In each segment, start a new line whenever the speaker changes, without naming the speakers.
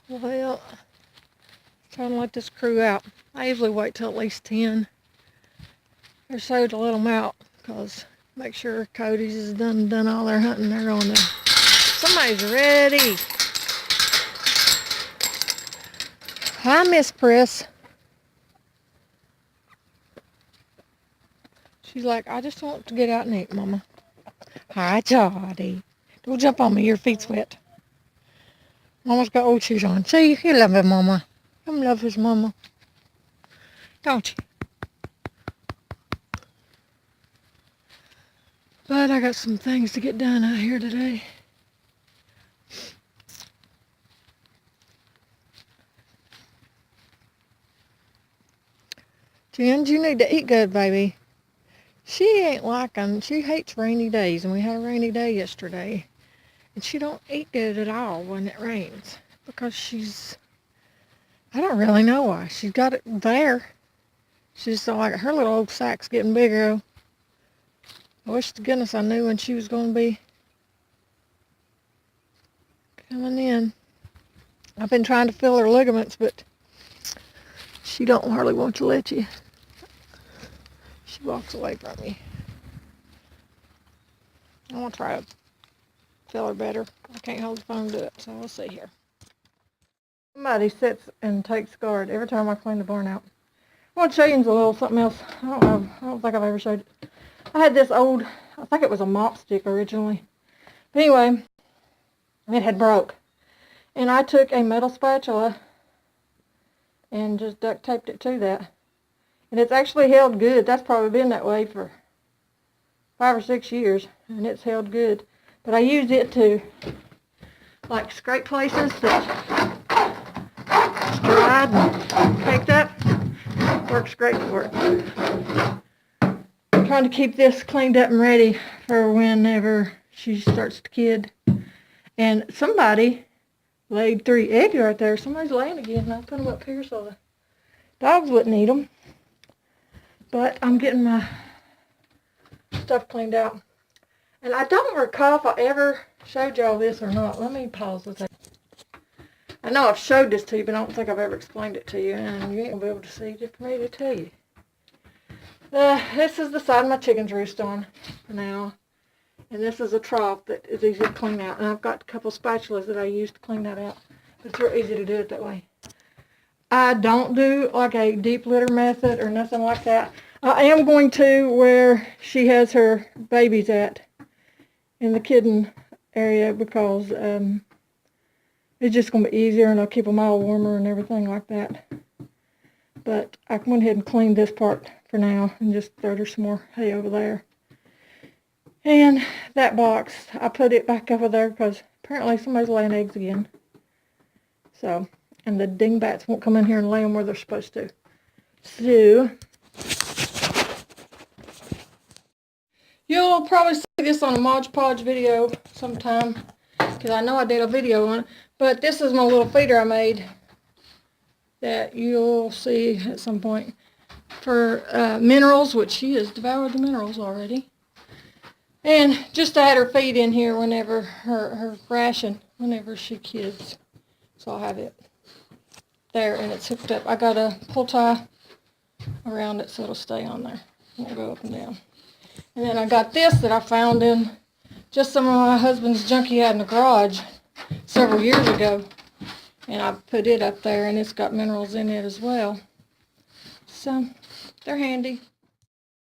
Well, trying to let this crew out. I usually wait till at least 10 or so to let them out, because make sure Cody's has done all their hunting. They're on there. Somebody's ready. Hi, Miss Press. She's like, I just want to get out and eat, Mama. Hi, Jody. Don't jump on me. Your feet's wet. Mama's got old shoes on. See, you love him, Mama. Him love his Mama. Don't you? But I got some things to get done out here today. Jen, you need to eat good, baby. She ain't liking, she hates rainy days, and we had a rainy day yesterday. And she don't eat good at all when it rains, because I don't really know why. She's got it there. She's so like, her little old sack's getting bigger. I wish to goodness I knew when she was going to be coming in. I've been trying to fill her ligaments, but she don't hardly want to let you. She walks away from me. I want to try to fill her better. I can't hold the phone to do it, so we'll see here. Somebody sits and takes guard every time I clean the barn out. I want to show you a little something else. I don't think I've ever showed it. I had this old, I think it was a mop stick originally. But anyway, it had broke. And I took a metal spatula and just duct taped it to that. And it's actually held good. That's probably been that way for 5 or 6 years, and it's held good. But I used it to like scrape places that it's dried and caked up. Works great for it. I'm trying to keep this cleaned up and ready for whenever she starts to kid. And somebody laid 3 eggs right there. Somebody's laying again, and I put them up here so the dogs wouldn't eat them. But I'm getting my stuff cleaned out. And I don't recall if I ever showed y'all this or not. Let me pause with that. I know I've showed this to you, but I don't think I've ever explained it to you. And you ain't going to be able to see it for me to tell you. This is the side my chickens roost on for now. And this is a trough that is easy to clean out. And I've got a couple spatulas that I use to clean that out. But it's real easy to do it that way. I don't do like a deep litter method or nothing like that. I am going to where she has her babies at in the kitten area, because it's just going to be easier, and I'll keep them all warmer and everything like that. But I went ahead and cleaned this part for now and just threw her some more hay over there. And that box, I put it back over there because apparently somebody's laying eggs again. So, and the dingbats won't come in here and lay them where they're supposed to. So, you'll probably see this on a Mod Podge video sometime, because I know I did a video on it. But this is my little feeder I made that you'll see at some point for minerals, which she has devoured the minerals already. And just to add her feed in here whenever her ration, whenever she kids. So I'll have it there, and it's hooked up. I got a pull tie around it so it'll stay on there. It won't go up and down. And then I got this that I found in just some of my husband's junk he had in the garage several years ago. And I put it up there, and it's got minerals in it as well. So they're handy.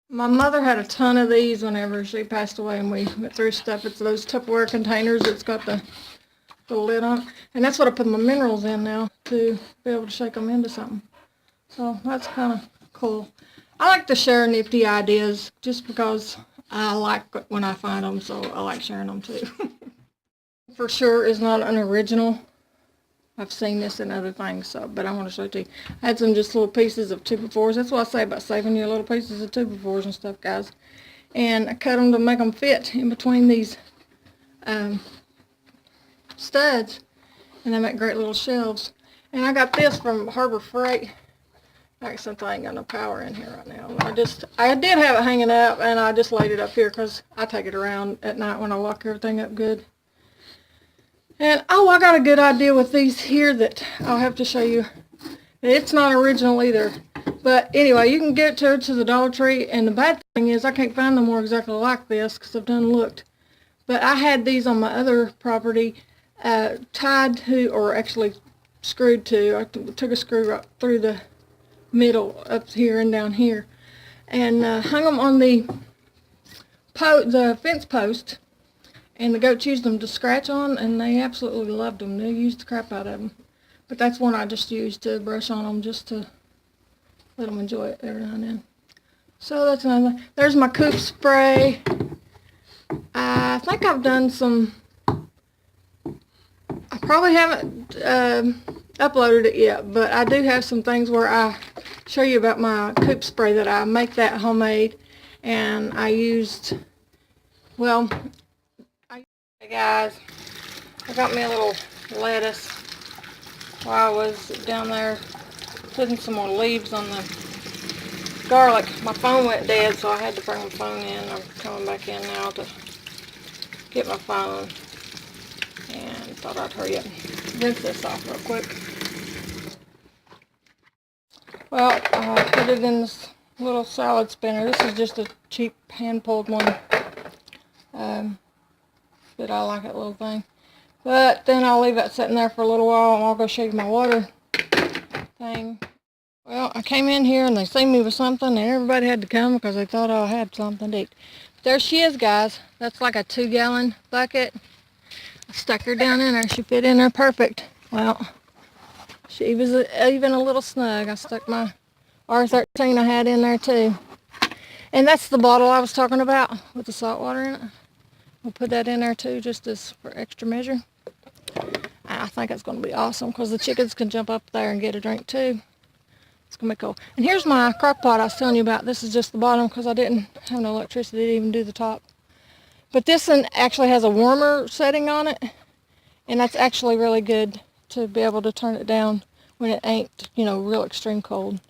My mother had a ton of these whenever she passed away, and we went through stuff. It's those Tupperware containers that's got the lid on it. And that's what I put my minerals in now, to be able to shake them into something. So that's kind of cool. I like to share nifty ideas just because I like when I find them, so I like sharing them too. For sure is not an original. I've seen this in other things, but I want to show it to you. I had some just little pieces of 2x4s. That's what I say about saving your little pieces of 2x4s and stuff, guys. And I cut them to make them fit in between these studs, and they make great little shelves. And I got this from Harbor Freight. Since I ain't got no power in here right now, I did have it hanging up, and I just laid it up here because I take it around at night when I lock everything up good. And, oh, I got a good idea with these here that I'll have to show you. It's not original either. But anyway, you can get to the Dollar Tree, and the bad thing is I can't find them more exactly like this because I've done looked. But I had these on my other property tied to, or actually screwed to. I took a screw right through the middle up here and down here, and hung them on the fence post. And the goats used them to scratch on, and they absolutely loved them. They used the crap out of them. But that's one I just used to brush on them, just to let them enjoy it every now and then. So that's another thing. There's my coop spray. I think I've done some, I probably haven't uploaded it yet, but I do have some things where I show you about my coop spray that I make that homemade. And I used, well, hey guys, I got me a little lettuce while I was down there putting some more leaves on the garlic. My phone went dead, so I had to bring my phone in. I'm coming back in now to get my phone, and thought I'd hurry up and rinse this off real quick. Well, I put it in this little salad spinner. This is just a cheap hand-pulled one. But I like that little thing. But then I'll leave that sitting there for a little while, and I'll go show you my water thing. Well, I came in here and they seen me with something, and everybody had to come because they thought I had something to eat. There she is, guys. That's like a 2-gallon bucket. I stuck her down in there. She fit in there perfect. Well, she was even a little snug. I stuck my R13 I had in there too. And that's the bottle I was talking about with the salt water in it. We'll put that in there too, just as for extra measure. I think it's going to be awesome because the chickens can jump up there and get a drink too. It's going to be cool. And here's my crock pot I was telling you about. This is just the bottom because I didn't have no electricity to even do the top. But this one actually has a warmer setting on it. And that's actually really good to be able to turn it down when it ain't, you know, real extreme cold.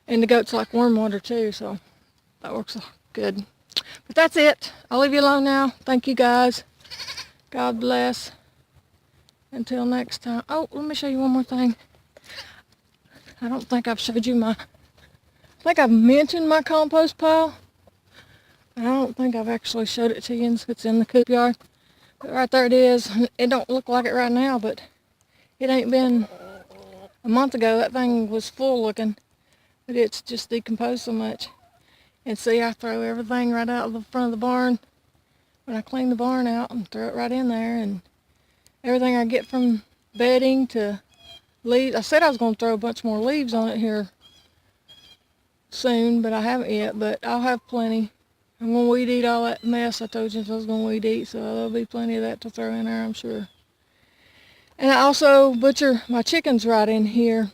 And the goats like warm water too, so that works good. But that's it. I'll leave you alone now. Thank you guys. God bless. Until next time. Oh, let me show you one more thing. I don't think I've showed you I think I've mentioned my compost pile. I don't think I've actually showed it to you. It's in the coop yard. But right there it is. It don't look like it right now, but it ain't been a month ago. That thing was full looking. But it's just decomposed so much. And see, I throw everything right out of the front of the barn when I clean the barn out and throw it right in there. And everything I get from bedding to leaves. I said I was going to throw a bunch more leaves on it here soon, but I haven't yet. But I'll have plenty. I'm going to weed eat all that mess I told you I was going to weed eat, so there'll be plenty of that to throw in there, I'm sure. And I also butcher my chickens right in here.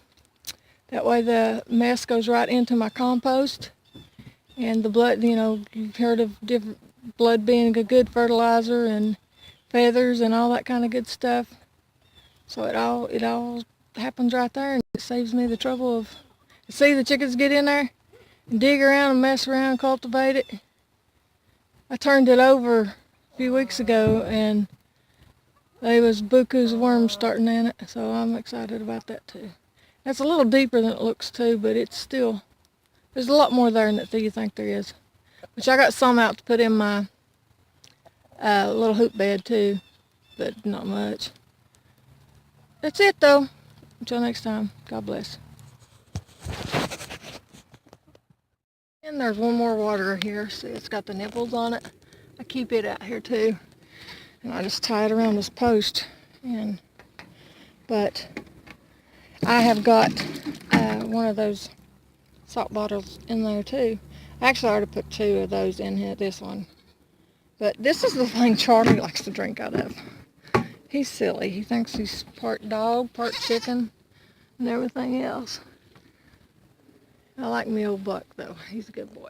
That way the mess goes right into my compost. And the blood, you know, you've heard of different blood being a good fertilizer, and feathers and all that kind of good stuff. So it all happens right there, and it saves me the trouble of, see the chickens get in there and dig around and mess around, cultivate it. I turned it over a few weeks ago, and there was bukus of worms starting in it, so I'm excited about that too. It's a little deeper than it looks too, but it's still, there's a lot more there than you think there is. Which I got some out to put in my little hoop bed too, but not much. That's it though. Until next time, God bless. And there's one more water here. See, it's got the nipples on it. I keep it out here too. And I just tie it around this post. But I have got one of those salt bottles in there too. Actually, I already put 2 of those in here, this one. But this is the thing Charlie likes to drink out of. He's silly. He thinks he's part dog, part chicken, and everything else. I like me old Buck, though. He's a good boy.